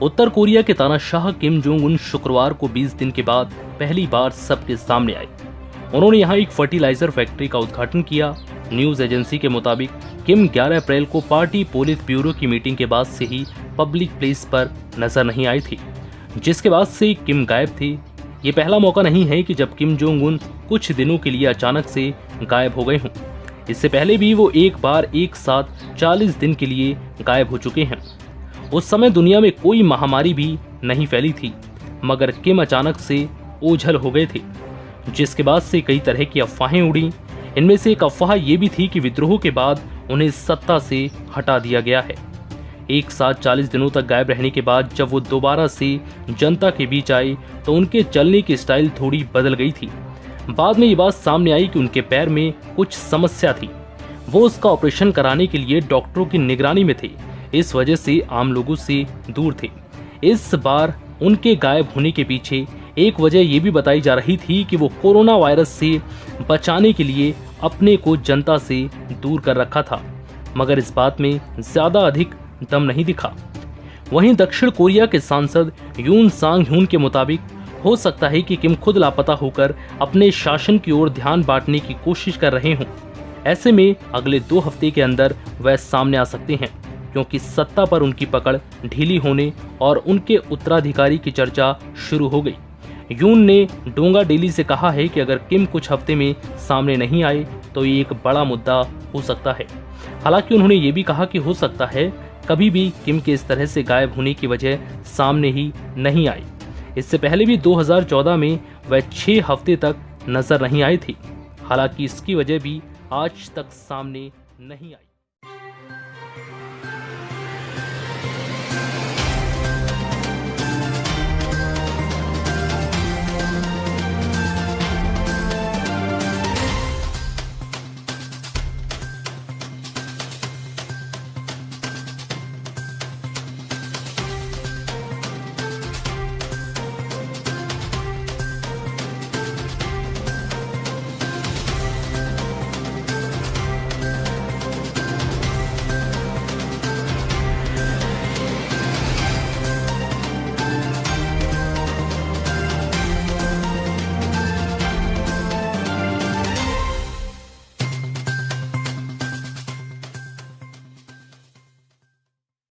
उत्तर Korea के तानाशाह Kim Jong Un शुक्रवार को 20 दिन के बाद पहली बार सबके सामने आए। उन्होंने यहां एक फर्टिलाइजर फैक्ट्री का उद्घाटन किया। न्यूज एजेंसी के मुताबिक किम 11 अप्रैल को पार्टी पोलित ब्यूरो की मीटिंग के बाद से ही पब्लिक प्लेस पर नजर नहीं आई थी, जिसके बाद से किम गायब थे। ये पहला मौका नहीं है कि जब किम जोंग उन कुछ दिनों के लिए अचानक से गायब हो गए हों। इससे पहले भी वो एक बार एक साथ 40 दिन के लिए गायब हो चुके हैं। उस समय दुनिया में कोई महामारी भी नहीं फैली थी, मगर किम अचानक से ओझल हो गए थे, जिसके बाद से कई तरह की अफवाहें उड़ी। इनमें से एक अफवाह ये भी थी कि विद्रोह के बाद उन्हें सत्ता से हटा दिया गया है। एक साथ 40 दिनों तक गायब रहने के बाद जब वो दोबारा से जनता के बीच आए तो उनके चलने की स्टाइल थोड़ी बदल गई थी। बाद में ये बात सामने आई कि उनके पैर में कुछ समस्या थी। वो उसका ऑपरेशन कराने के लिए डॉक्टरों की निगरानी में थे, इस वजह से आम लोगों से दूर थे। इस बार उनके गायब होने के पीछे एक वजह ये भी बताई जा रही थी कि वो कोरोना वायरस से बचाने के लिए अपने को जनता से दूर कर रखा था, मगर इस बात में ज्यादा अधिक दम नहीं दिखा। वहीं दक्षिण कोरिया के सांसद यून सांग ह्यून के मुताबिक हो सकता है कि किम खुद लापता होकर अपने शासन की ओर ध्यान बांटने की कोशिश कर रहे हों। ऐसे में अगले 2 हफ्ते के अंदर वह सामने आ सकते हैं, क्योंकि सत्ता पर उनकी पकड़ ढीली होने और उनके उत्तराधिकारी की चर्चा शुरू हो गई। यून ने डोंगा डेली से कहा है कि अगर किम कुछ हफ्ते में सामने नहीं आए तो ये एक बड़ा मुद्दा हो सकता है। हालांकि उन्होंने ये भी कहा कि हो सकता है कभी भी किम के इस तरह से गायब होने की वजह सामने ही नहीं आई। इससे पहले भी 2014 में वह 6 हफ्ते तक नजर नहीं आई थी। हालांकि इसकी वजह भी आज तक सामने नहीं आई।